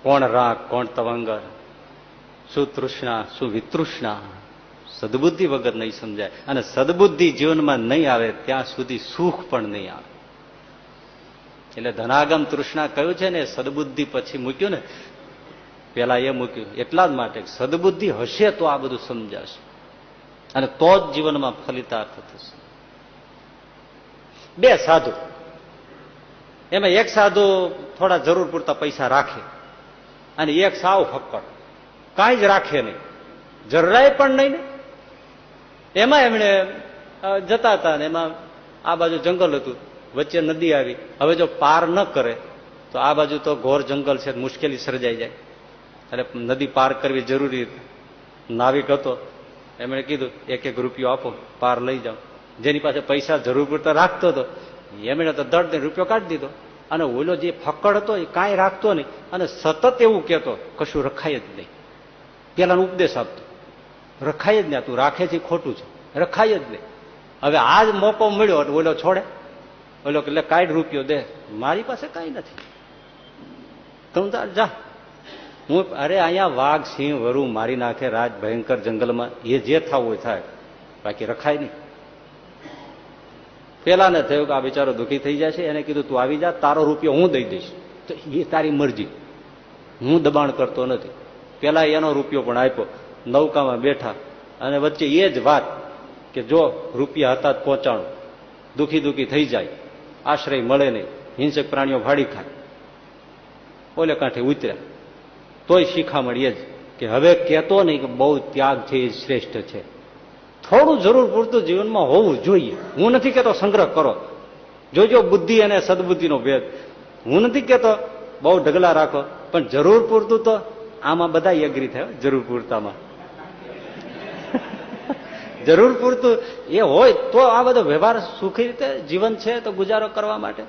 કોણ રાગ કોણ તવંગર, શું તૃષ્ણા શું વિતૃષ્ણા, સદબુદ્ધિ વગર નહીં સમજાય. અને સદબુદ્ધિ જીવનમાં નહીં આવે ત્યાં સુધી સુખ પણ નહીં આવે. એટલે ધનાગમ તૃષ્ણા કયું છે ને, સદબુદ્ધિ પછી મૂક્યું ને, પેલા એ મૂક્યું એટલા જ માટે સદબુદ્ધિ હશે તો આ બધું સમજાશે અને તો જ જીવનમાં ફલિતાર્થ થશે. બે સાધુ, એમાં એક સાધુ થોડા જરૂર પૂરતા પૈસા રાખે અને એક સાવ ફક્કડ, કાંઈ જ રાખે નહીં, જરાય પણ નહીં. એમાં એમણે જતા હતા ને એમાં આ બાજુ જંગલ હતું, વચ્ચે નદી આવી. હવે જો પાર ન કરે તો આ બાજુ તો ઘોર જંગલ છે, મુશ્કેલી સર્જાઈ જાય. એટલે નદી પાર કરવી જરૂરી. નાવિક હતો, એમણે કીધું એક એક રૂપિયો આપો, પાર લઈ જાઓ. જેની પાસે પૈસા જરૂર પૂરતા રાખતો હતો એમણે તો દર્દ રૂપિયો કાઢી દીધો. અને ઓલો જે ફક્કડ હતો એ કાંઈ રાખતો નહીં અને સતત એવું કહેતો કશું રખાય જ નહીં. પેલાનો ઉપદેશ આપતો, રખાય જ નહીં, તું રાખે છે ખોટું છે, રખાય જ નહીં. હવે આ જ મોકો મળ્યો એટલે ઓલો છોડે, ઓલો એટલે કાંઈ રૂપિયો દે, મારી પાસે કાંઈ નથી, તું જા. હું અરે અહીંયા વાઘ સિંહ વરુ મારી નાખે રાજ ભયંકર જંગલમાં, એ જે થવું હોય થાય, બાકી રખાય નહીં. પેલાને થયું કે આ બિચારો દુઃખી થઈ જાય છે, એને કીધું તું આવી જા, તારો રૂપિયો હું દઈ દઈશ. તો એ તારી મરજી, હું દબાણ કરતો નથી. પેલા એનો રૂપિયો પણ આપ્યો, નૌકામાં બેઠા અને વચ્ચે એ જ વાત કે જો રૂપિયા હતા જ પહોંચાણું, દુઃખી દુઃખી થઈ જાય, આશ્રય મળે નહીં, હિંસક પ્રાણીઓ ભાડી ખાય. ઓલે કાંઠે ઉતર્યા તોય શિખામણ એ જ કે હવે કહેતો નહીં કે બહુ ત્યાગ છે એ શ્રેષ્ઠ છે. થોડું જરૂર પૂરતું જીવનમાં હોવું જોઈએ. હું નથી કહેતો સંગ્રહ કરો, જોજો બુદ્ધિ અને સદબુદ્ધિનો ભેદ. હું નથી કહેતો બહુ ઢગલા રાખો, પણ જરૂર પૂરતું તો આમાં બધા એગ્રી થાય. જરૂર પૂરતામાં જરૂર પૂરતું એ હોય તો આ બધો વ્યવહાર સુખી રીતે જીવન છે તો ગુજારો કરવા માટે.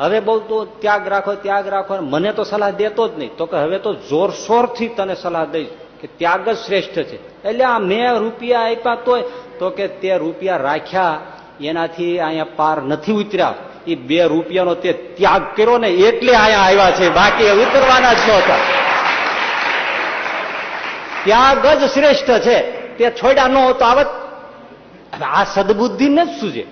હવે બહુ તો ત્યાગ રાખો ત્યાગ રાખો, મને તો સલાહ દેતો જ નહીં. તો કે હવે તો જોરશોરથી તને સલાહ દઈશ કે ત્યાગ જ શ્રેષ્ઠ છે. એટલે આ મેં રૂપિયા આપ્યા તોય, તો કે તે રૂપિયા રાખ્યા એનાથી અહીંયા પાર નથી ઉતર્યા. એ 2 રૂપિયાનો તે ત્યાગ કર્યો ને એટલે અહીંયા આવ્યા છે, બાકી ઉતરવાના જ નહોતા. ત્યાગ જ શ્રેષ્ઠ છે, તે છોડ્યા ન હોતો આવત. આ સદબુદ્ધિને જ શું છે?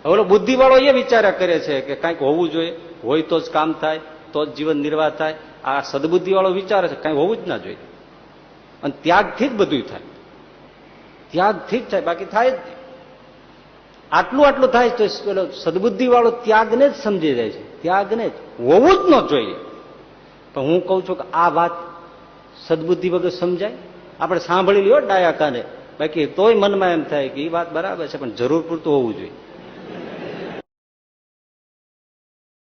ઓલો બુદ્ધિ વાળો એ વિચાર્યા કરે છે કે કંઈક હોવું જોઈએ, હોય તો જ કામ થાય, તો જ જીવન નિર્વાહ થાય. આ સદબુદ્ધિ વાળો વિચારે છે કંઈ હોવું જ ના જોઈએ. અને ત્યાગથી જ બધું થાય, ત્યાગથી જ થાય, બાકી થાય જ નહીં. આટલું આટલું થાય તો સદબુદ્ધિ વાળો ત્યાગને જ સમજી જાય છે, ત્યાગને જ હોવું જ ન જોઈએ. પણ હું કઉ છું કે આ વાત સદબુદ્ધિ વગર સમજાય? આપણે સાંભળી લ્યો ડાયા કાને, બાકી તોય મનમાં એમ થાય કે એ વાત બરાબર છે, પણ જરૂર પૂરતું હોવું જોઈએ.